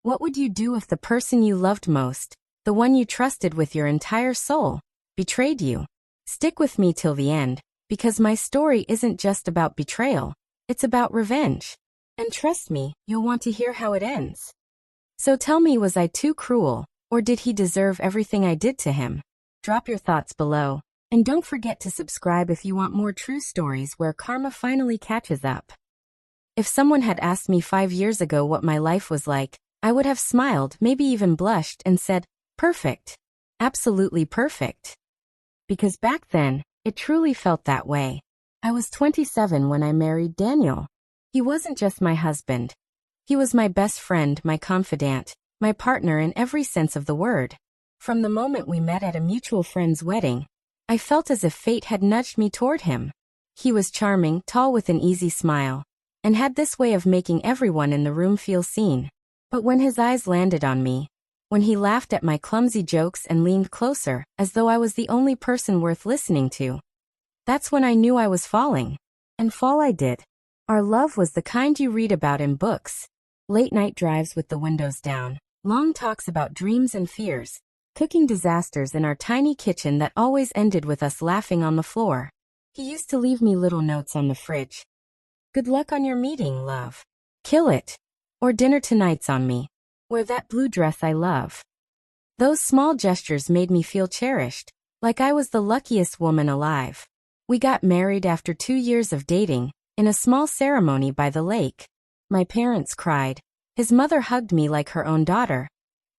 What would you do if the person you loved most, the one you trusted with your entire soul, betrayed you? Stick with me till the end, because my story isn't just about betrayal, it's about revenge. And trust me, you'll want to hear how it ends. So tell me, was I too cruel, or did he deserve everything I did to him? Drop your thoughts below, and don't forget to subscribe if you want more true stories where karma finally catches up. If someone had asked me 5 years ago what my life was like, I would have smiled, maybe even blushed, and said, perfect. Absolutely perfect. Because back then, it truly felt that way. I was 27 when I married Daniel. He wasn't just my husband. He was my best friend, my confidant, my partner in every sense of the word. From the moment we met at a mutual friend's wedding, I felt as if fate had nudged me toward him. He was charming, tall with an easy smile, and had this way of making everyone in the room feel seen. But when his eyes landed on me, when he laughed at my clumsy jokes and leaned closer, as though I was the only person worth listening to, that's when I knew I was falling. And fall I did. Our love was the kind you read about in books. Late night drives with the windows down, long talks about dreams and fears, cooking disasters in our tiny kitchen that always ended with us laughing on the floor. He used to leave me little notes on the fridge. Good luck on your meeting, love. Kill it. Or dinner tonight's on me. Wear that blue dress I love. Those small gestures made me feel cherished, like I was the luckiest woman alive. We got married after 2 years of dating, in a small ceremony by the lake. My parents cried. His mother hugged me like her own daughter.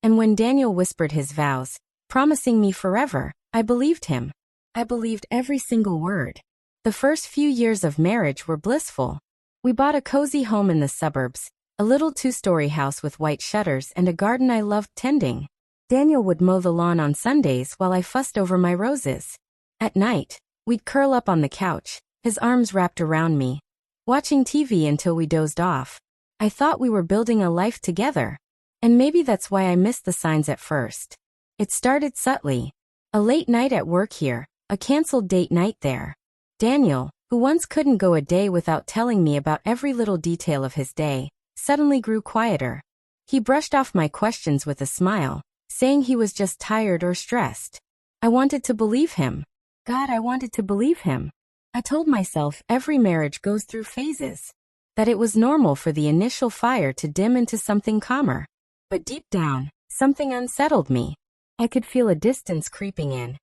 And when Daniel whispered his vows, promising me forever, I believed him. I believed every single word. The first few years of marriage were blissful. We bought a cozy home in the suburbs, a little 2-story house with white shutters and a garden I loved tending. Daniel would mow the lawn on Sundays while I fussed over my roses. At night, we'd curl up on the couch, his arms wrapped around me, watching TV until we dozed off. I thought we were building a life together. And maybe that's why I missed the signs at first. It started subtly. A late night at work here, a canceled date night there. Daniel, who once couldn't go a day without telling me about every little detail of his day, suddenly grew quieter. He brushed off my questions with a smile, saying he was just tired or stressed. I wanted to believe him. God, I wanted to believe him. I told myself every marriage goes through phases, that it was normal for the initial fire to dim into something calmer. But deep down, something unsettled me. I could feel a distance creeping in.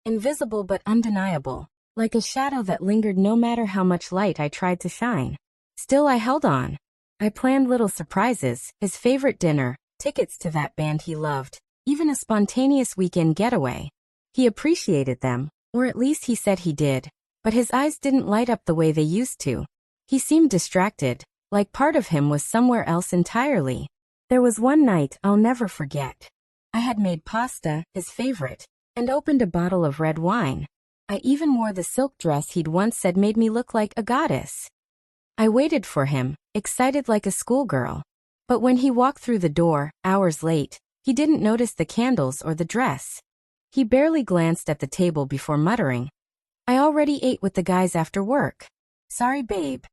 Invisible but undeniable, like a shadow that lingered no matter how much light I tried to shine. Still, I held on. I planned little surprises, his favorite dinner, tickets to that band he loved, even a spontaneous weekend getaway. He appreciated them, or at least he said he did, but his eyes didn't light up the way they used to. He seemed distracted, like part of him was somewhere else entirely. There was one night I'll never forget. I had made pasta, his favorite, and opened a bottle of red wine. I even wore the silk dress he'd once said made me look like a goddess. I waited for him, excited like a schoolgirl. But when he walked through the door, hours late, he didn't notice the candles or the dress. He barely glanced at the table before muttering, "I already ate with the guys after work. Sorry, babe."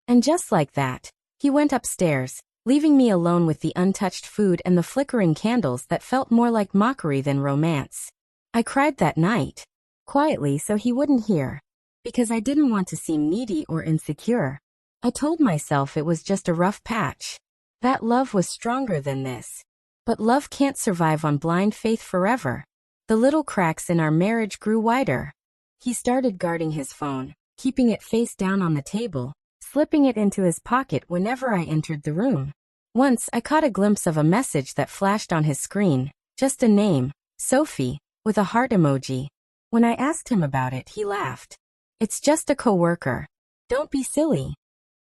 And just like that, he went upstairs, leaving me alone with the untouched food and the flickering candles that felt more like mockery than romance. I cried that night, quietly so he wouldn't hear, because I didn't want to seem needy or insecure. I told myself it was just a rough patch, that love was stronger than this. But love can't survive on blind faith forever. The little cracks in our marriage grew wider. He started guarding his phone, keeping it face down on the table, slipping it into his pocket whenever I entered the room. Once I caught a glimpse of a message that flashed on his screen, just a name, Sophie, with a heart emoji. When I asked him about it, he laughed. "It's just a coworker. Don't be silly."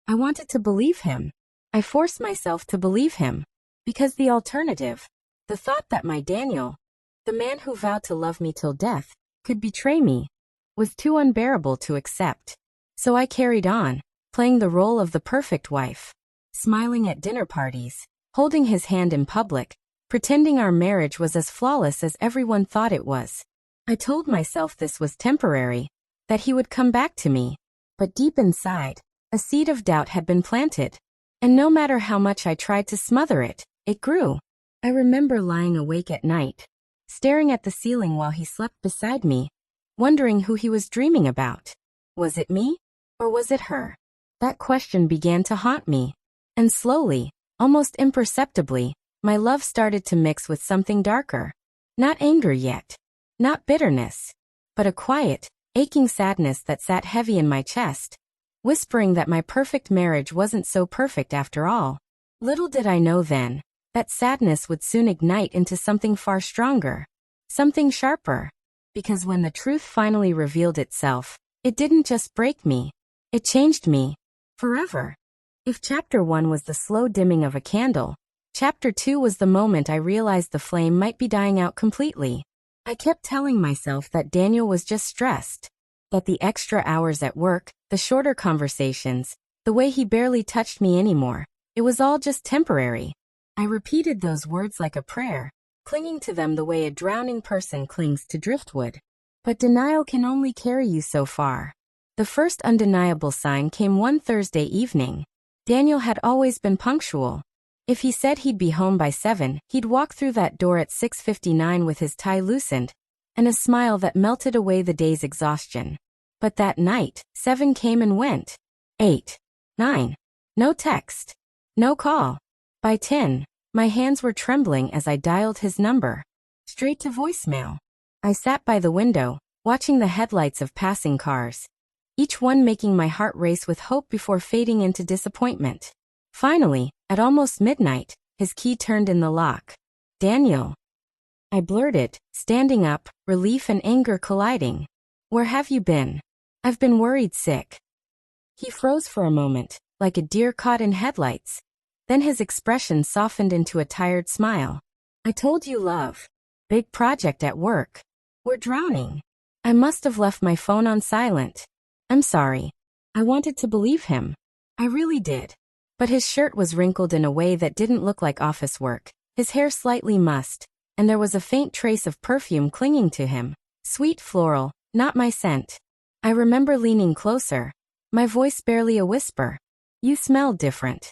I wanted to believe him. I forced myself to believe him. Because the alternative, the thought that my Daniel, the man who vowed to love me till death, could betray me, was too unbearable to accept. So I carried on, playing the role of the perfect wife, smiling at dinner parties, holding his hand in public, pretending our marriage was as flawless as everyone thought it was. I told myself this was temporary, that he would come back to me. But deep inside, a seed of doubt had been planted. And no matter how much I tried to smother it, It grew. I remember lying awake at night, staring at the ceiling while he slept beside me, wondering who he was dreaming about. Was it me? Or was it her? That question began to haunt me. And slowly, almost imperceptibly, my love started to mix with something darker. Not anger yet. Not bitterness. But a quiet, aching sadness that sat heavy in my chest, whispering that my perfect marriage wasn't so perfect after all. Little did I know then, that sadness would soon ignite into something far stronger. Something sharper. Because when the truth finally revealed itself, it didn't just break me. It changed me. Forever. If chapter 1 was the slow dimming of a candle, chapter 2 was the moment I realized the flame might be dying out completely. I kept telling myself that Daniel was just stressed. That the extra hours at work, the shorter conversations, the way he barely touched me anymore, it was all just temporary. I repeated those words like a prayer, clinging to them the way a drowning person clings to driftwood. But denial can only carry you so far. The first undeniable sign came one Thursday evening. Daniel had always been punctual. If he said he'd be home by 7, he'd walk through that door at 6:59 with his tie loosened, and a smile that melted away the day's exhaustion. But that night, 7 came and went. 8. 9. No text. No call. By 10, my hands were trembling as I dialed his number. Straight to voicemail. I sat by the window, watching the headlights of passing cars, each one making my heart race with hope before fading into disappointment. Finally, at almost midnight, his key turned in the lock. Daniel. I blurted, standing up, relief and anger colliding. Where have you been? I've been worried sick. He froze for a moment, like a deer caught in headlights. Then his expression softened into a tired smile. I told you, love. Big project at work. We're drowning. I must have left my phone on silent. I'm sorry. I wanted to believe him. I really did. But his shirt was wrinkled in a way that didn't look like office work, his hair slightly mussed, and there was a faint trace of perfume clinging to him. Sweet floral, not my scent. I remember leaning closer, my voice barely a whisper. You smell different.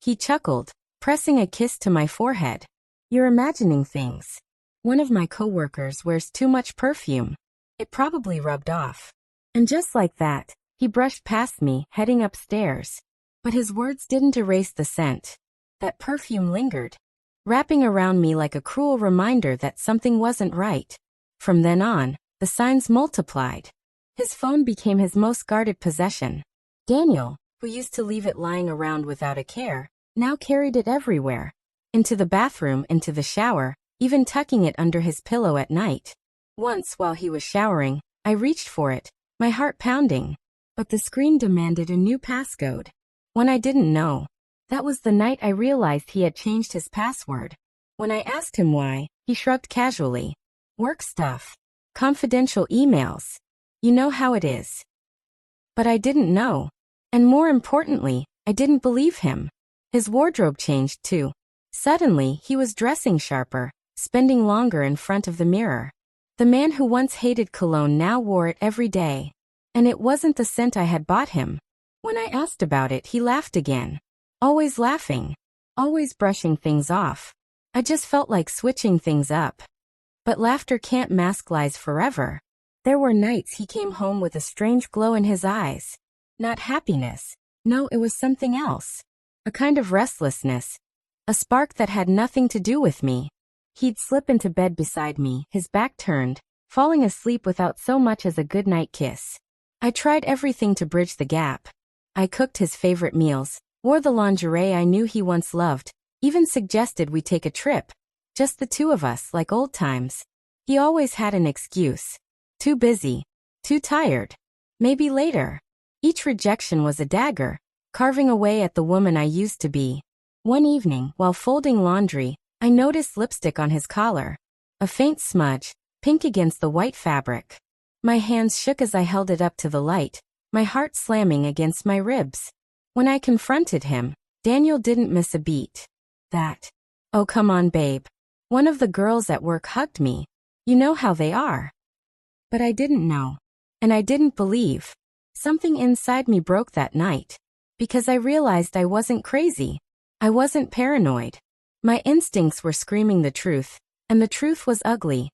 He chuckled, pressing a kiss to my forehead. You're imagining things. One of my coworkers wears too much perfume. It probably rubbed off. And just like that, he brushed past me, heading upstairs. But his words didn't erase the scent. That perfume lingered, wrapping around me like a cruel reminder that something wasn't right. From then on, the signs multiplied. His phone became his most guarded possession. Daniel, who used to leave it lying around without a care, now carried it everywhere. Into the bathroom, into the shower, even tucking it under his pillow at night. Once, while he was showering, I reached for it, my heart pounding. But the screen demanded a new passcode. One I didn't know. That was the night I realized he had changed his password. When I asked him why, he shrugged casually. Work stuff. Confidential emails. You know how it is. But I didn't know. And more importantly, I didn't believe him. His wardrobe changed too. Suddenly, he was dressing sharper, spending longer in front of the mirror. The man who once hated cologne now wore it every day. And it wasn't the scent I had bought him. When I asked about it, he laughed again. Always laughing. Always brushing things off. I just felt like switching things up. But laughter can't mask lies forever. There were nights he came home with a strange glow in his eyes. Not happiness. No, it was something else. A kind of restlessness. A spark that had nothing to do with me. He'd slip into bed beside me, his back turned, falling asleep without so much as a goodnight kiss. I tried everything to bridge the gap. I cooked his favorite meals, wore the lingerie I knew he once loved, even suggested we take a trip. Just the two of us, like old times. He always had an excuse. Too busy. Too tired. Maybe later. Each rejection was a dagger, carving away at the woman I used to be. One evening, while folding laundry, I noticed lipstick on his collar. A faint smudge, pink against the white fabric. My hands shook as I held it up to the light, my heart slamming against my ribs. When I confronted him, Daniel didn't miss a beat. That. Oh, come on, babe. One of the girls at work hugged me. You know how they are. But I didn't know. And I didn't believe. Something inside me broke that night. Because I realized I wasn't crazy. I wasn't paranoid. My instincts were screaming the truth, and the truth was ugly.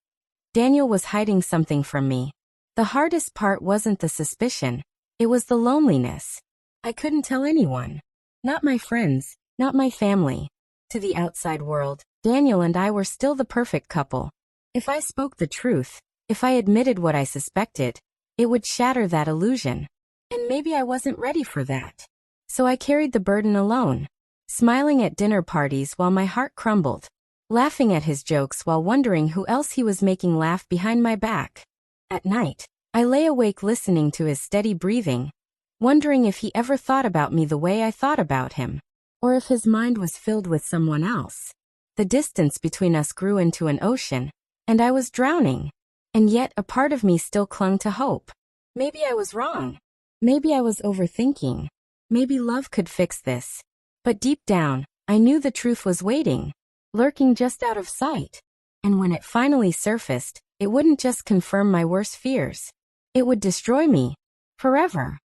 Daniel was hiding something from me. The hardest part wasn't the suspicion, it was the loneliness. I couldn't tell anyone. Not my friends, not my family. To the outside world, Daniel and I were still the perfect couple. If I spoke the truth, if I admitted what I suspected, it would shatter that illusion. And maybe I wasn't ready for that. So I carried the burden alone, smiling at dinner parties while my heart crumbled, laughing at his jokes while wondering who else he was making laugh behind my back. At night, I lay awake listening to his steady breathing, wondering if he ever thought about me the way I thought about him, or if his mind was filled with someone else. The distance between us grew into an ocean, and I was drowning. And yet a part of me still clung to hope. Maybe I was wrong. Maybe I was overthinking. Maybe love could fix this. But deep down, I knew the truth was waiting, lurking just out of sight. And when it finally surfaced, it wouldn't just confirm my worst fears. It would destroy me. Forever.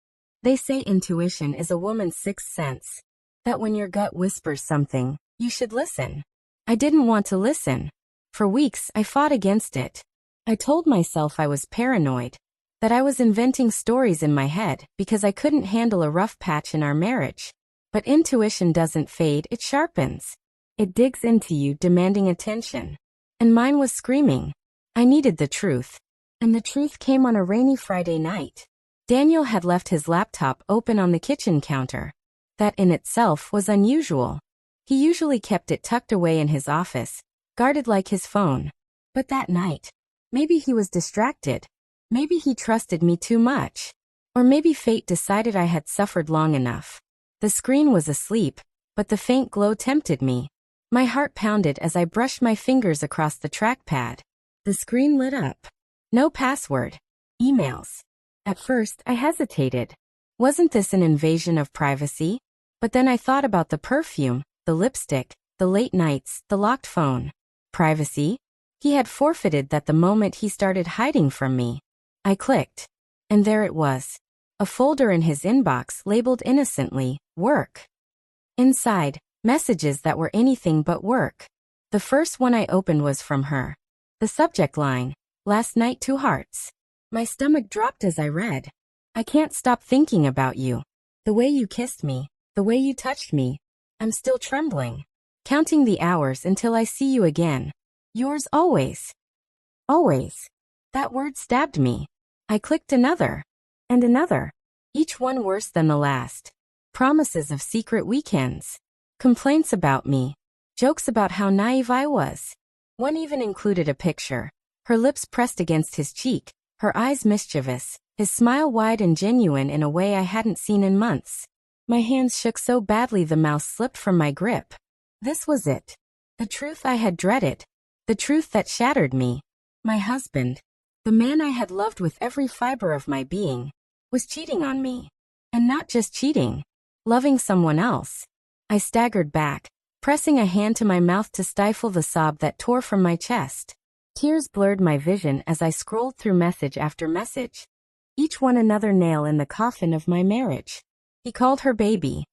They say intuition is a woman's sixth sense. That when your gut whispers something, you should listen. I didn't want to listen. For weeks, I fought against it. I told myself I was paranoid, that I was inventing stories in my head because I couldn't handle a rough patch in our marriage. But intuition doesn't fade, it sharpens. It digs into you, demanding attention. And mine was screaming. I needed the truth. And the truth came on a rainy Friday night. Daniel had left his laptop open on the kitchen counter. That in itself was unusual. He usually kept it tucked away in his office, guarded like his phone. But that night, maybe he was distracted. Maybe he trusted me too much. Or maybe fate decided I had suffered long enough. The screen was asleep, but the faint glow tempted me. My heart pounded as I brushed my fingers across the trackpad. The screen lit up. No password. Emails. At first, I hesitated. Wasn't this an invasion of privacy? But then I thought about the perfume, the lipstick, the late nights, the locked phone. Privacy? He had forfeited that the moment he started hiding from me. I clicked. And there it was. A folder in his inbox labeled innocently, work. Inside, messages that were anything but work. The first one I opened was from her. The subject line, last night 2 hearts. My stomach dropped as I read. I can't stop thinking about you. The way you kissed me, the way you touched me. I'm still trembling. Counting the hours until I see you again. Yours always. Always. That word stabbed me. I clicked another. And another. Each one worse than the last. Promises of secret weekends. Complaints about me. Jokes about how naive I was. One even included a picture. Her lips pressed against his cheek, her eyes mischievous, his smile wide and genuine in a way I hadn't seen in months. My hands shook so badly the mouse slipped from my grip. This was it. The truth I had dreaded. The truth that shattered me. My husband, the man I had loved with every fiber of my being, was cheating on me. And not just cheating. Loving someone else. I staggered back, pressing a hand to my mouth to stifle the sob that tore from my chest. Tears blurred my vision as I scrolled through message after message. Each one another nail in the coffin of my marriage. He called her baby.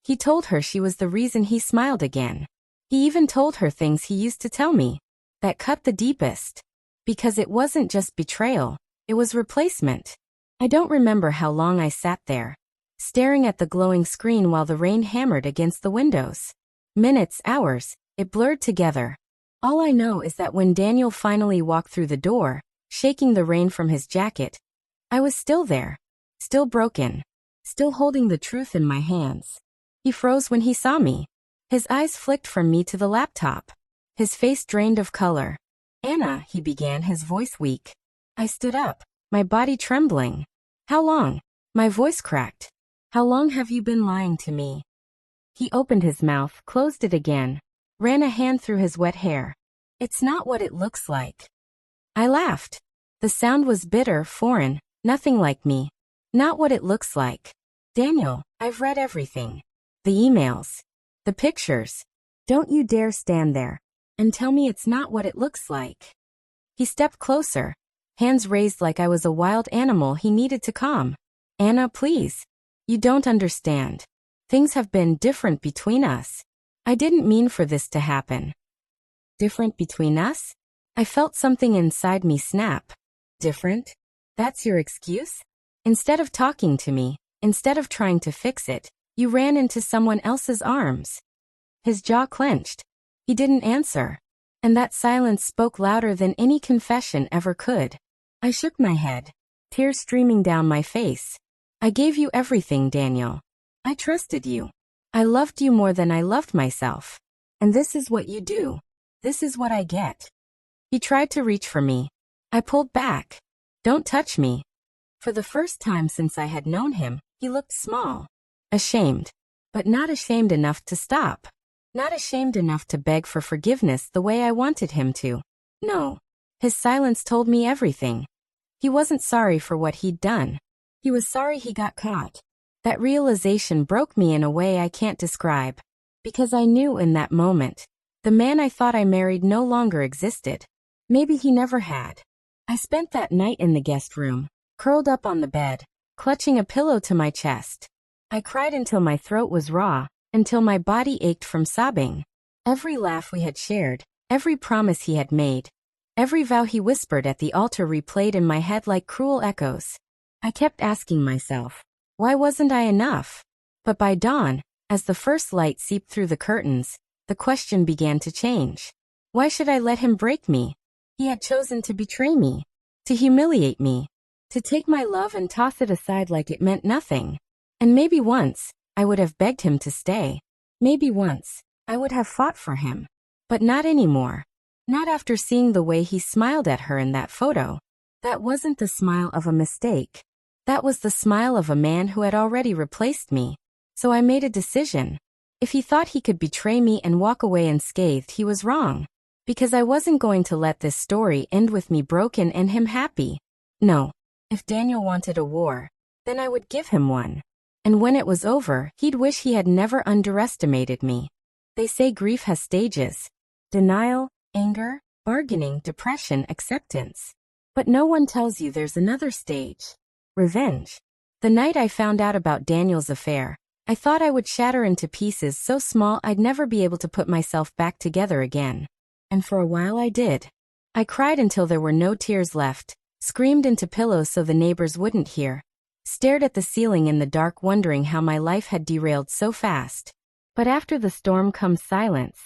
He told her she was the reason he smiled again. He even told her things he used to tell me. That cut the deepest. Because it wasn't just betrayal, it was replacement. I don't remember how long I sat there, staring at the glowing screen while the rain hammered against the windows. Minutes, hours, it blurred together. All I know is that when Daniel finally walked through the door, shaking the rain from his jacket, I was still there, still broken, still holding the truth in my hands. He froze when he saw me. His eyes flicked from me to the laptop. His face drained of color. "Anna," he began, his voice weak. I stood up, my body trembling. "How long?" My voice cracked. "How long have you been lying to me?" He opened his mouth, closed it again, ran a hand through his wet hair. "It's not what it looks like." I laughed. The sound was bitter, foreign, nothing like me. "Not what it looks like. Daniel, I've read everything. The emails. The pictures. Don't you dare stand there and tell me it's not what it looks like." He stepped closer, hands raised like I was a wild animal he needed to calm. "Anna, please. You don't understand. Things have been different between us. I didn't mean for this to happen. Different between us? I felt something inside me snap. Different? That's your excuse? Instead of talking to me, instead of trying to fix it, you ran into someone else's arms. His jaw clenched. He didn't answer. And that silence spoke louder than any confession ever could. I shook my head, tears streaming down my face. I gave you everything, Daniel. I trusted you. I loved you more than I loved myself. And this is what you do. This is what I get. He tried to reach for me. I pulled back. Don't touch me. For the first time since I had known him, he looked small. Ashamed. But not ashamed enough to stop. Not ashamed enough to beg for forgiveness the way I wanted him to. No. His silence told me everything. He wasn't sorry for what he'd done. He was sorry he got caught. That realization broke me in a way I can't describe. Because I knew in that moment, the man I thought I married no longer existed. Maybe he never had. I spent that night in the guest room, curled up on the bed, clutching a pillow to my chest. I cried until my throat was raw, until my body ached from sobbing. Every laugh we had shared, every promise he had made, every vow he whispered at the altar replayed in my head like cruel echoes. I kept asking myself, why wasn't I enough? But by dawn, as the first light seeped through the curtains, the question began to change. Why should I let him break me? He had chosen to betray me, to humiliate me, to take my love and toss it aside like it meant nothing. And maybe once, I would have begged him to stay. Maybe once, I would have fought for him. But not anymore. Not after seeing the way he smiled at her in that photo. That wasn't the smile of a mistake. That was the smile of a man who had already replaced me. So I made a decision. If he thought he could betray me and walk away unscathed, he was wrong. Because I wasn't going to let this story end with me broken and him happy. No. If Daniel wanted a war, then I would give him one. And when it was over, he'd wish he had never underestimated me. They say grief has stages. Denial, anger, bargaining, depression, acceptance. But no one tells you there's another stage. Revenge. The night I found out about Daniel's affair, I thought I would shatter into pieces so small I'd never be able to put myself back together again. And for a while I did. I cried until there were no tears left, screamed into pillows so the neighbors wouldn't hear. Stared at the ceiling in the dark wondering how my life had derailed so fast. But after the storm comes silence.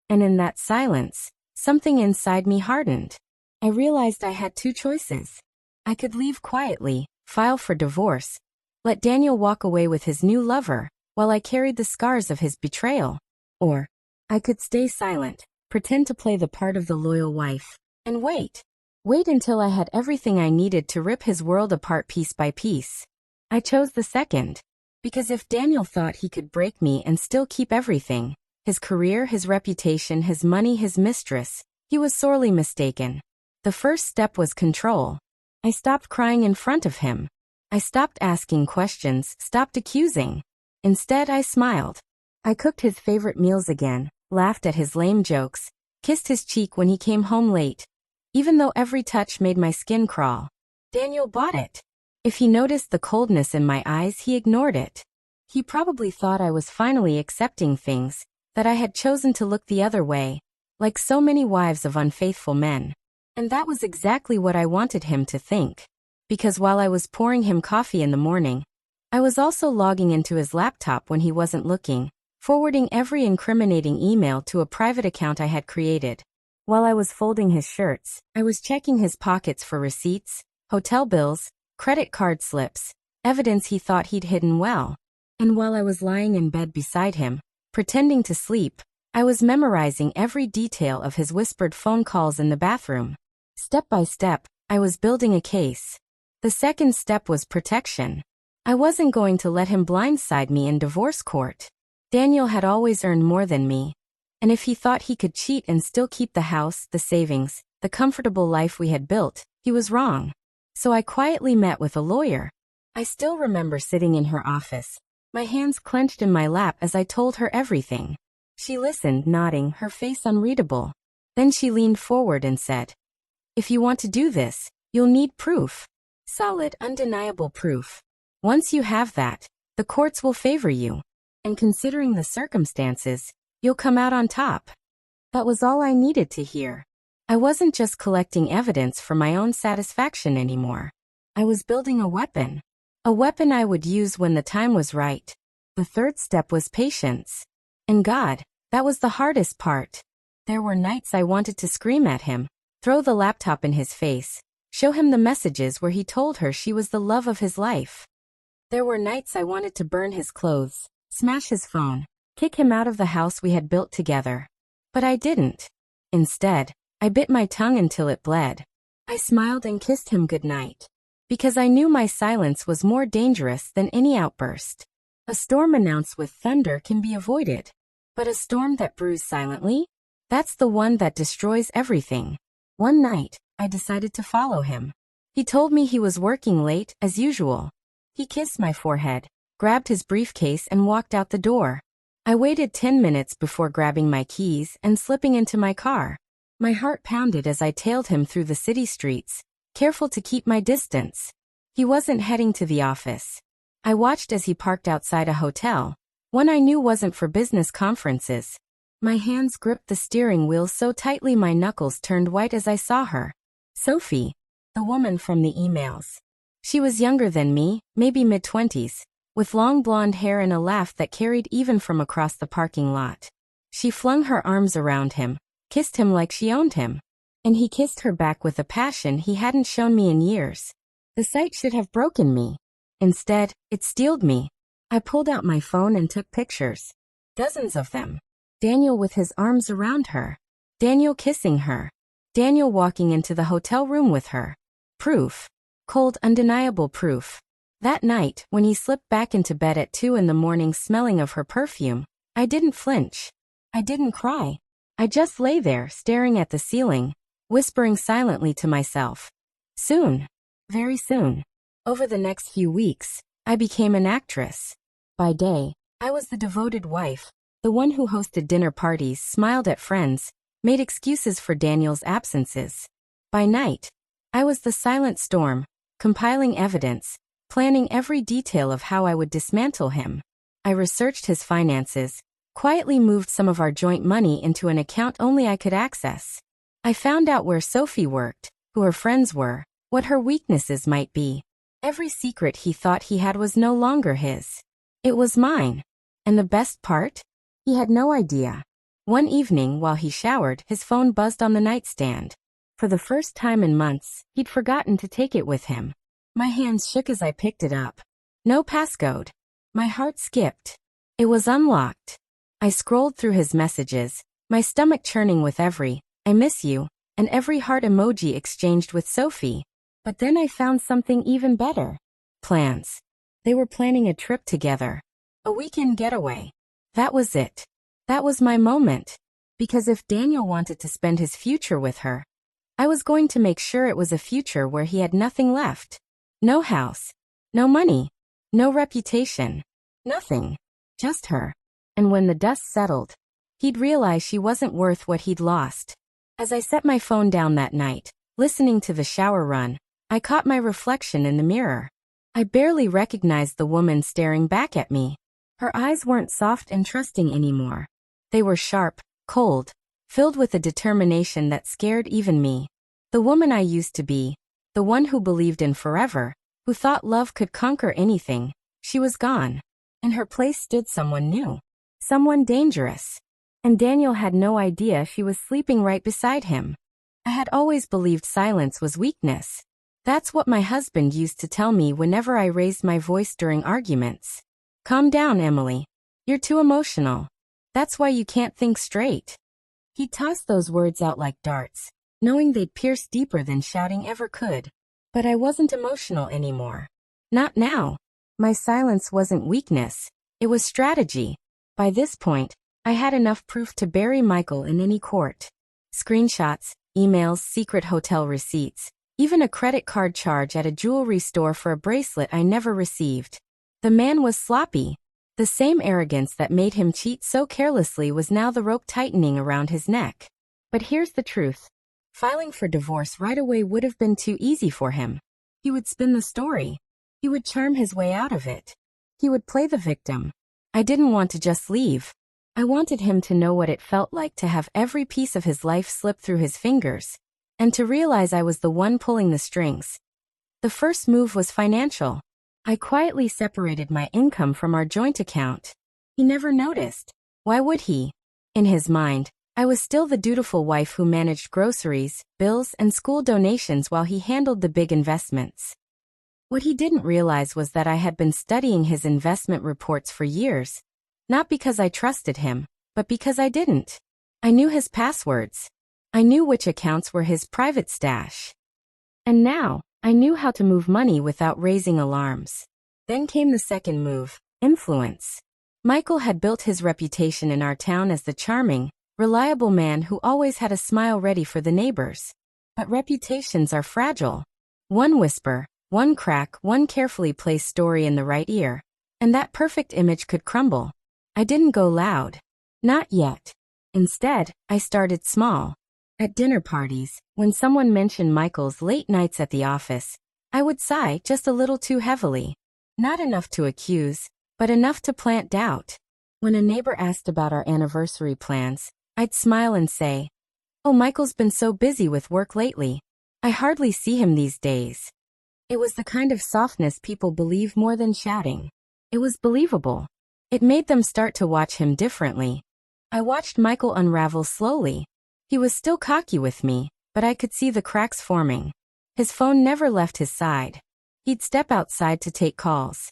And in that silence, something inside me hardened. I realized I had two choices. I could leave quietly, file for divorce, let Daniel walk away with his new lover, while I carried the scars of his betrayal. Or, I could stay silent, pretend to play the part of the loyal wife, and wait. Wait until I had everything I needed to rip his world apart piece by piece. I chose the second. Because if Daniel thought he could break me and still keep everything, his career, his reputation, his money, his mistress, he was sorely mistaken. The first step was control. I stopped crying in front of him. I stopped asking questions, stopped accusing. Instead, I smiled. I cooked his favorite meals again, laughed at his lame jokes, kissed his cheek when he came home late. Even though every touch made my skin crawl. Daniel bought it. If he noticed the coldness in my eyes, he ignored it. He probably thought I was finally accepting things, that I had chosen to look the other way, like so many wives of unfaithful men. And that was exactly what I wanted him to think. Because while I was pouring him coffee in the morning, I was also logging into his laptop when he wasn't looking, forwarding every incriminating email to a private account I had created. While I was folding his shirts, I was checking his pockets for receipts, hotel bills, credit card slips, evidence he thought he'd hidden well. And while I was lying in bed beside him, pretending to sleep, I was memorizing every detail of his whispered phone calls in the bathroom. Step by step, I was building a case. The second step was protection. I wasn't going to let him blindside me in divorce court. Daniel had always earned more than me. And if he thought he could cheat and still keep the house, the savings, the comfortable life we had built, he was wrong. So I quietly met with a lawyer. I still remember sitting in her office, my hands clenched in my lap as I told her everything. She listened, nodding, her face unreadable. Then she leaned forward and said, "If you want to do this, you'll need proof. Solid, undeniable proof. Once you have that, the courts will favor you. And considering the circumstances, You'll come out on top. That was all I needed to hear. I wasn't just collecting evidence for my own satisfaction anymore. I was building a weapon. A weapon I would use when the time was right. The third step was patience. And God, that was the hardest part. There were nights I wanted to scream at him, throw the laptop in his face, show him the messages where he told her she was the love of his life. There were nights I wanted to burn his clothes, smash his phone, kick him out of the house we had built together. But I didn't. Instead, I bit my tongue until it bled. I smiled and kissed him goodnight. Because I knew my silence was more dangerous than any outburst. A storm announced with thunder can be avoided. But a storm that brews silently? That's the one that destroys everything. One night, I decided to follow him. He told me he was working late, as usual. He kissed my forehead, grabbed his briefcase and walked out the door. I waited 10 minutes before grabbing my keys and slipping into my car. My heart pounded as I tailed him through the city streets, careful to keep my distance. He wasn't heading to the office. I watched as he parked outside a hotel, one I knew wasn't for business conferences. My hands gripped the steering wheel so tightly my knuckles turned white as I saw her. Sophie, the woman from the emails. She was younger than me, maybe mid-20s, with long blonde hair and a laugh that carried even from across the parking lot. She flung her arms around him, kissed him like she owned him. And he kissed her back with a passion he hadn't shown me in years. The sight should have broken me. Instead, it steeled me. I pulled out my phone and took pictures. Dozens of them. Daniel with his arms around her. Daniel kissing her. Daniel walking into the hotel room with her. Proof. Cold, undeniable proof. That night, when he slipped back into bed at 2 in the morning smelling of her perfume, I didn't flinch. I didn't cry. I just lay there staring at the ceiling, whispering silently to myself. Soon. Very soon. Over the next few weeks, I became an actress. By day, I was the devoted wife, the one who hosted dinner parties, smiled at friends, made excuses for Daniel's absences. By night, I was the silent storm, compiling evidence, planning every detail of how I would dismantle him. I researched his finances, quietly moved some of our joint money into an account only I could access. I found out where Sophie worked, who her friends were, what her weaknesses might be. Every secret he thought he had was no longer his. It was mine. And the best part? He had no idea. One evening while he showered, his phone buzzed on the nightstand. For the first time in months, he'd forgotten to take it with him. My hands shook as I picked it up. No passcode. My heart skipped. It was unlocked. I scrolled through his messages, my stomach churning with every, "I miss you," and every heart emoji exchanged with Sophie. But then I found something even better. Plans. They were planning a trip together. A weekend getaway. That was it. That was my moment. Because if Daniel wanted to spend his future with her, I was going to make sure it was a future where he had nothing left. No house. No money. No reputation. Nothing. Just her. And when the dust settled, he'd realize she wasn't worth what he'd lost. As I set my phone down that night, listening to the shower run, I caught my reflection in the mirror. I barely recognized the woman staring back at me. Her eyes weren't soft and trusting anymore. They were sharp, cold, filled with a determination that scared even me. The woman I used to be, the one who believed in forever, who thought love could conquer anything, she was gone. In her place stood someone new. Someone dangerous. And Daniel had no idea she was sleeping right beside him. I had always believed silence was weakness. That's what my husband used to tell me whenever I raised my voice during arguments. Calm down, Emily. You're too emotional. That's why you can't think straight. He tossed those words out like darts, knowing they'd pierce deeper than shouting ever could. But I wasn't emotional anymore. Not now. My silence wasn't weakness. It was strategy. By this point, I had enough proof to bury Michael in any court. Screenshots, emails, secret hotel receipts, even a credit card charge at a jewelry store for a bracelet I never received. The man was sloppy. The same arrogance that made him cheat so carelessly was now the rope tightening around his neck. But here's the truth. Filing for divorce right away would have been too easy for him. He would spin the story. He would charm his way out of it. He would play the victim. I didn't want to just leave. I wanted him to know what it felt like to have every piece of his life slip through his fingers, and to realize I was the one pulling the strings. The first move was financial. I quietly separated my income from our joint account. He never noticed. Why would he? In his mind, I was still the dutiful wife who managed groceries, bills, and school donations while he handled the big investments. What he didn't realize was that I had been studying his investment reports for years, not because I trusted him, but because I didn't. I knew his passwords. I knew which accounts were his private stash. And now, I knew how to move money without raising alarms. Then came the second move, influence. Michael had built his reputation in our town as the charming, reliable man who always had a smile ready for the neighbors. But reputations are fragile. One whisper, one crack, one carefully placed story in the right ear, and that perfect image could crumble. I didn't go loud. Not yet. Instead, I started small. At dinner parties, when someone mentioned Michael's late nights at the office, I would sigh just a little too heavily. Not enough to accuse, but enough to plant doubt. When a neighbor asked about our anniversary plans, I'd smile and say, "Oh, Michael's been so busy with work lately. I hardly see him these days." It was the kind of softness people believe more than shouting. It was believable. It made them start to watch him differently. I watched Michael unravel slowly. He was still cocky with me, but I could see the cracks forming. His phone never left his side. He'd step outside to take calls.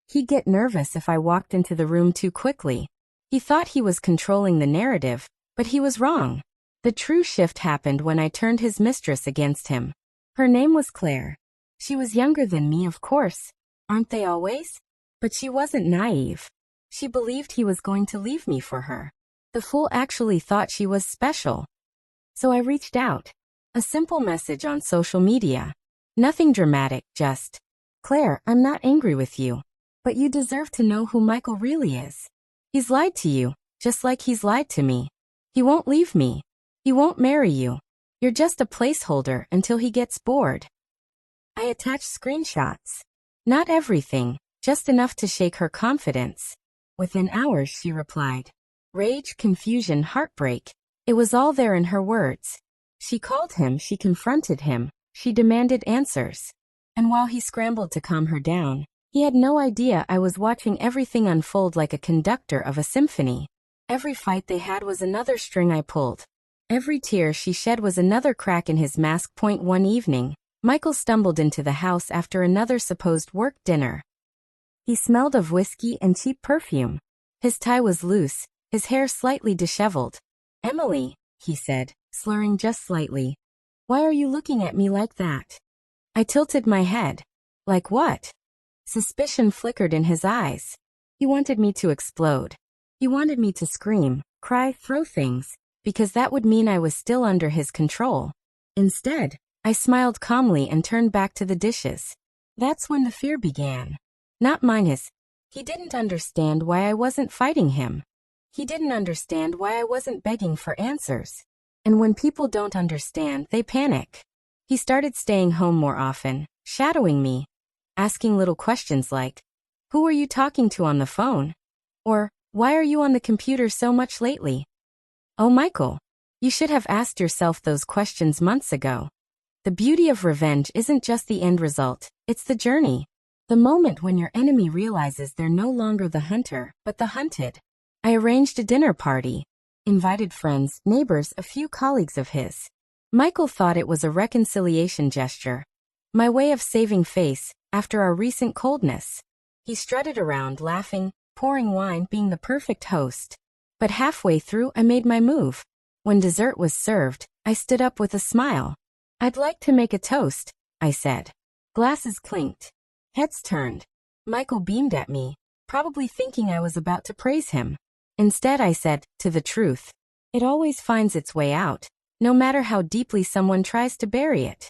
He'd get nervous if I walked into the room too quickly. He thought he was controlling the narrative, but he was wrong. The true shift happened when I turned his mistress against him. Her name was Claire. She was younger than me, of course. Aren't they always? But she wasn't naive. She believed he was going to leave me for her. The fool actually thought she was special. So I reached out. A simple message on social media. Nothing dramatic, just, "Claire, I'm not angry with you. But you deserve to know who Michael really is. He's lied to you, just like he's lied to me. He won't leave me. He won't marry you. You're just a placeholder until he gets bored." I attached screenshots. Not everything, just enough to shake her confidence. Within hours, she replied. Rage, confusion, heartbreak. It was all there in her words. She called him, she confronted him, she demanded answers. And while he scrambled to calm her down, he had no idea I was watching everything unfold like a conductor of a symphony. Every fight they had was another string I pulled. Every tear she shed was another crack in his mask. One evening, Michael stumbled into the house after another supposed work dinner. He smelled of whiskey and cheap perfume. His tie was loose, his hair slightly disheveled. "Emily," he said, slurring just slightly. "Why are you looking at me like that?" I tilted my head. Like what? Suspicion flickered in his eyes. He wanted me to explode. He wanted me to scream, cry, throw things, because that would mean I was still under his control. Instead, I smiled calmly and turned back to the dishes. That's when the fear began. Not minus. He didn't understand why I wasn't fighting him. He didn't understand why I wasn't begging for answers. And when people don't understand, they panic. He started staying home more often, shadowing me, asking little questions like, "Who are you talking to on the phone?" Or, "Why are you on the computer so much lately?" Oh, Michael, you should have asked yourself those questions months ago. The beauty of revenge isn't just the end result, it's the journey. The moment when your enemy realizes they're no longer the hunter, but the hunted. I arranged a dinner party, invited friends, neighbors, a few colleagues of his. Michael thought it was a reconciliation gesture, my way of saving face after our recent coldness. He strutted around, laughing, pouring wine, being the perfect host. But halfway through, I made my move. When dessert was served, I stood up with a smile. "I'd like to make a toast," I said. Glasses clinked. Heads turned. Michael beamed at me, probably thinking I was about to praise him. Instead, I said, "To the truth. It always finds its way out, no matter how deeply someone tries to bury it."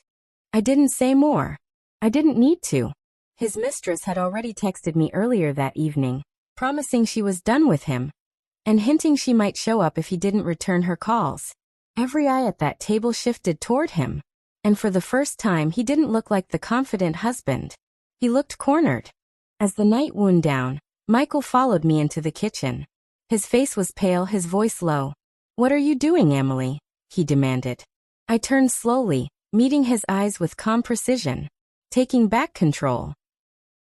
I didn't say more. I didn't need to. His mistress had already texted me earlier that evening, promising she was done with him, and hinting she might show up if he didn't return her calls. Every eye at that table shifted toward him, and for the first time he didn't look like the confident husband. He looked cornered. As the night wound down, Michael followed me into the kitchen. His face was pale, his voice low. "What are you doing, Emily?" he demanded. I turned slowly, meeting his eyes with calm precision. "Taking back control."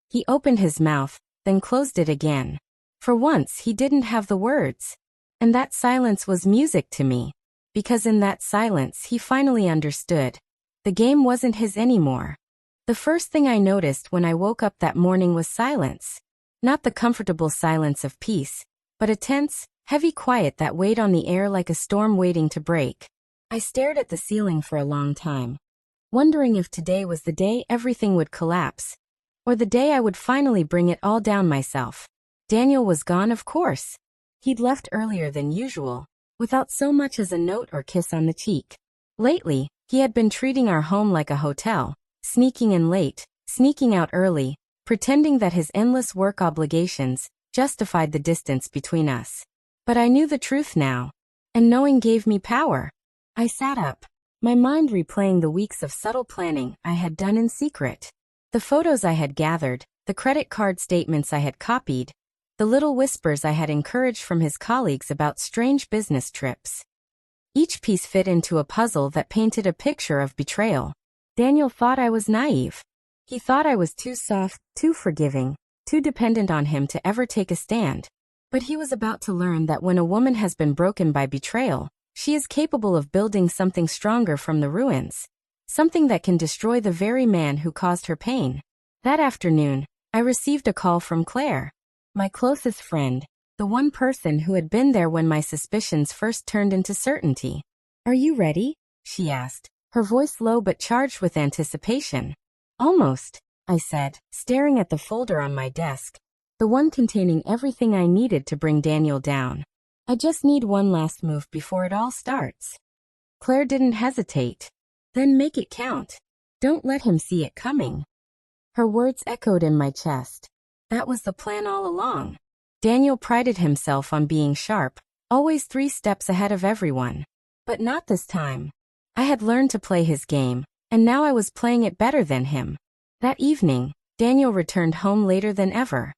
He opened his mouth, then closed it again. For once, he didn't have the words. And that silence was music to me. Because in that silence, he finally understood. The game wasn't his anymore. The first thing I noticed when I woke up that morning was silence. Not the comfortable silence of peace, but a tense, heavy quiet that weighed on the air like a storm waiting to break. I stared at the ceiling for a long time, wondering if today was the day everything would collapse, or the day I would finally bring it all down myself. Daniel was gone, of course. He'd left earlier than usual, without so much as a note or kiss on the cheek. Lately, he had been treating our home like a hotel, sneaking in late, sneaking out early, pretending that his endless work obligations justified the distance between us. But I knew the truth now, and knowing gave me power. I sat up, my mind replaying the weeks of subtle planning I had done in secret. The photos I had gathered, the credit card statements I had copied, the little whispers I had encouraged from his colleagues about strange business trips. Each piece fit into a puzzle that painted a picture of betrayal. Daniel thought I was naive. He thought I was too soft, too forgiving, too dependent on him to ever take a stand. But he was about to learn that when a woman has been broken by betrayal, she is capable of building something stronger from the ruins. Something that can destroy the very man who caused her pain. That afternoon, I received a call from Claire, my closest friend, the one person who had been there when my suspicions first turned into certainty. "Are you ready?" she asked, her voice low but charged with anticipation. "Almost," I said, staring at the folder on my desk, the one containing everything I needed to bring Daniel down. "I just need one last move before it all starts." Claire didn't hesitate. "Then make it count. Don't let him see it coming." Her words echoed in my chest. That was the plan all along. Daniel prided himself on being sharp, always 3 steps ahead of everyone. But not this time. I had learned to play his game, and now I was playing it better than him. That evening, Daniel returned home later than ever.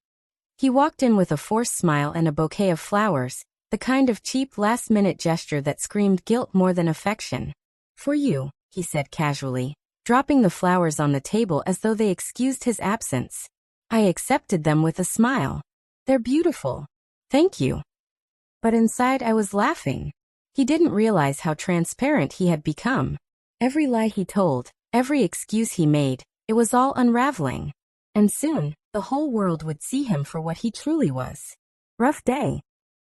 He walked in with a forced smile and a bouquet of flowers, the kind of cheap last-minute gesture that screamed guilt more than affection. "For you," he said casually, dropping the flowers on the table as though they excused his absence. I accepted them with a smile. "They're beautiful. Thank you." But inside I was laughing. He didn't realize how transparent he had become. Every lie he told, every excuse he made, it was all unraveling. And soon, the whole world would see him for what he truly was. "Rough day?"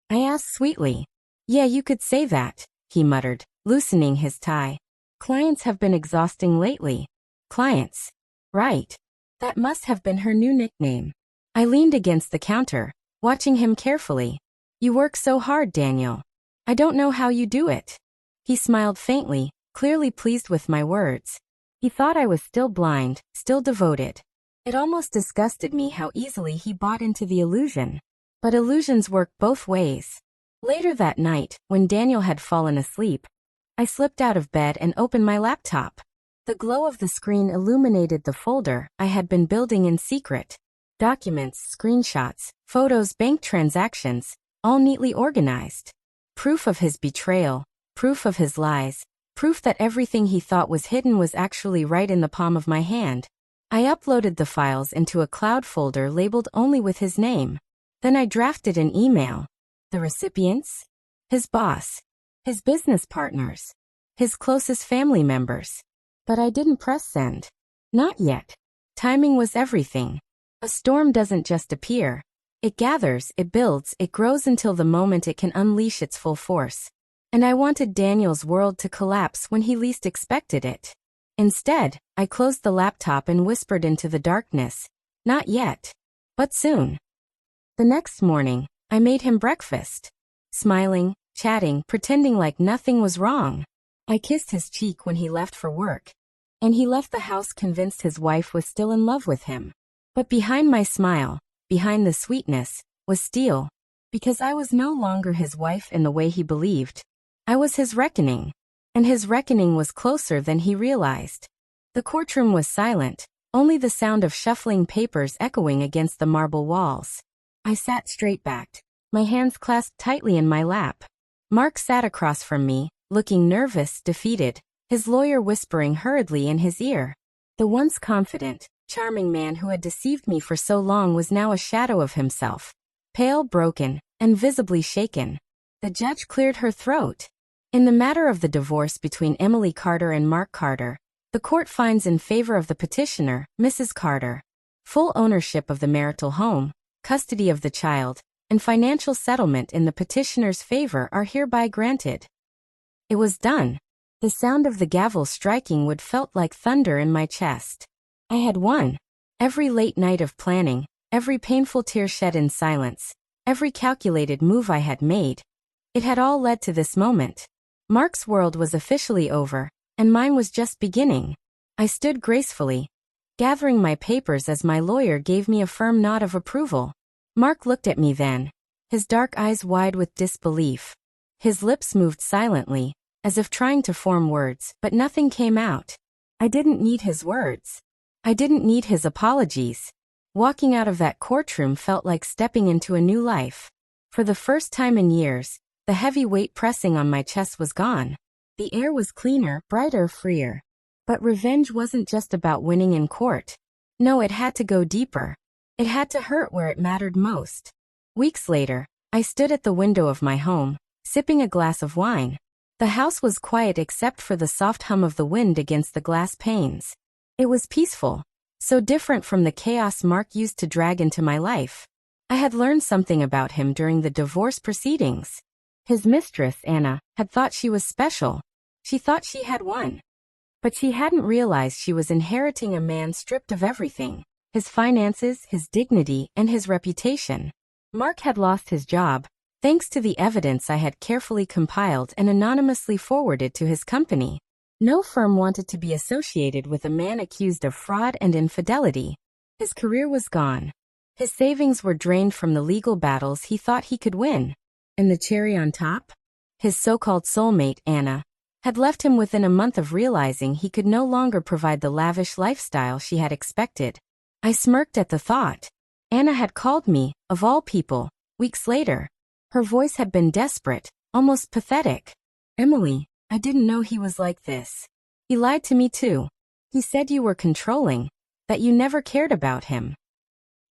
I asked sweetly. "Yeah, you could say that," he muttered, loosening his tie. "Clients have been exhausting lately." "Clients?" Right. That must have been her new nickname. I leaned against the counter, watching him carefully. "You work so hard, Daniel. I don't know how you do it." He smiled faintly, clearly pleased with my words. He thought I was still blind, still devoted. It almost disgusted me how easily he bought into the illusion. But illusions work both ways. Later that night, when Daniel had fallen asleep, I slipped out of bed and opened my laptop. The glow of the screen illuminated the folder I had been building in secret. Documents, screenshots, photos, bank transactions, all neatly organized. Proof of his betrayal, proof of his lies, proof that everything he thought was hidden was actually right in the palm of my hand. I uploaded the files into a cloud folder labeled only with his name. Then I drafted an email. The recipients? His boss. His business partners. His closest family members. But I didn't press send. Not yet. Timing was everything. A storm doesn't just appear. It gathers, it builds, it grows until the moment it can unleash its full force. And I wanted Daniel's world to collapse when he least expected it. Instead, I closed the laptop and whispered into the darkness. Not yet. But soon. The next morning, I made him breakfast. Smiling, chatting, pretending like nothing was wrong. I kissed his cheek when he left for work. And he left the house convinced his wife was still in love with him. But behind my smile, behind the sweetness, was steel. Because I was no longer his wife in the way he believed. I was his reckoning. And his reckoning was closer than he realized. The courtroom was silent, only the sound of shuffling papers echoing against the marble walls. I sat straight-backed, my hands clasped tightly in my lap. Mark sat across from me, looking nervous, defeated, his lawyer whispering hurriedly in his ear. The once confident, charming man who had deceived me for so long was now a shadow of himself, pale, broken, and visibly shaken. The judge cleared her throat. In the matter of the divorce between Emily Carter and Mark Carter, the court finds in favor of the petitioner, Mrs. Carter. Full ownership of the marital home, custody of the child, and financial settlement in the petitioner's favor are hereby granted. It was done. The sound of the gavel striking wood felt like thunder in my chest. I had won. Every late night of planning, every painful tear shed in silence, every calculated move I had made, it had all led to this moment. Mark's world was officially over, and mine was just beginning. I stood gracefully, gathering my papers as my lawyer gave me a firm nod of approval. Mark looked at me then, his dark eyes wide with disbelief. His lips moved silently, as if trying to form words, but nothing came out. I didn't need his words. I didn't need his apologies. Walking out of that courtroom felt like stepping into a new life. For the first time in years, the heavy weight pressing on my chest was gone. The air was cleaner, brighter, freer. But revenge wasn't just about winning in court. No, it had to go deeper. It had to hurt where it mattered most. Weeks later, I stood at the window of my home, sipping a glass of wine. The house was quiet except for the soft hum of the wind against the glass panes. It was peaceful, so different from the chaos Mark used to drag into my life. I had learned something about him during the divorce proceedings. His mistress, Anna, had thought she was special. She thought she had won. But she hadn't realized she was inheriting a man stripped of everything: his finances, his dignity, and his reputation. Mark had lost his job, thanks to the evidence I had carefully compiled and anonymously forwarded to his company. No firm wanted to be associated with a man accused of fraud and infidelity. His career was gone. His savings were drained from the legal battles he thought he could win. And the cherry on top? His so-called soulmate, Anna, had left him within a month of realizing he could no longer provide the lavish lifestyle she had expected. I smirked at the thought. Anna had called me, of all people, weeks later. Her voice had been desperate, almost pathetic. "Emily, I didn't know he was like this. He lied to me too. He said you were controlling, that you never cared about him."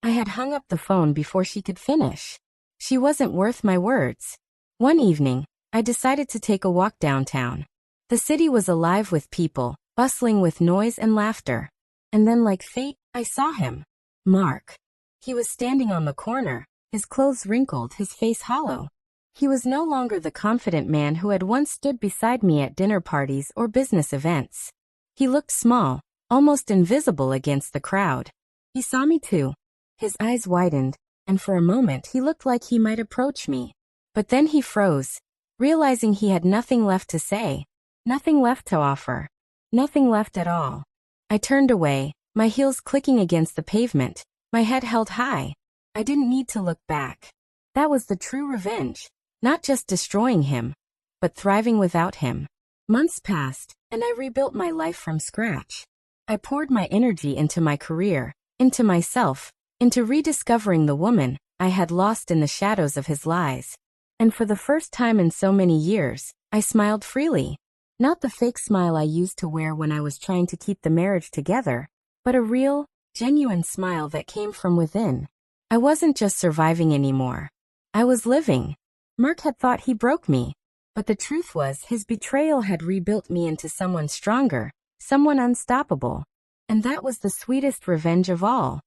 I had hung up the phone before she could finish. She wasn't worth my words. One evening, I decided to take a walk downtown. The city was alive with people, bustling with noise and laughter. And then, like fate, I saw him. Mark. He was standing on the corner, his clothes wrinkled, his face hollow. He was no longer the confident man who had once stood beside me at dinner parties or business events. He looked small, almost invisible against the crowd. He saw me too. His eyes widened, and for a moment he looked like he might approach me. But then he froze, realizing he had nothing left to say, nothing left to offer, nothing left at all. I turned away, my heels clicking against the pavement, my head held high. I didn't need to look back. That was the true revenge, not just destroying him, but thriving without him. Months passed, and I rebuilt my life from scratch. I poured my energy into my career, into myself, into rediscovering the woman I had lost in the shadows of his lies. And for the first time in so many years, I smiled freely. Not the fake smile I used to wear when I was trying to keep the marriage together, but a real, genuine smile that came from within. I wasn't just surviving anymore. I was living. Mark had thought he broke me, but the truth was his betrayal had rebuilt me into someone stronger, someone unstoppable. And that was the sweetest revenge of all.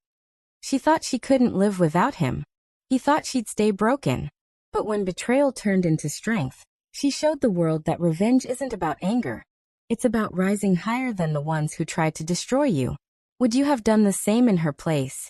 She thought she couldn't live without him. He thought she'd stay broken. But when betrayal turned into strength, she showed the world that revenge isn't about anger. It's about rising higher than the ones who tried to destroy you. Would you have done the same in her place?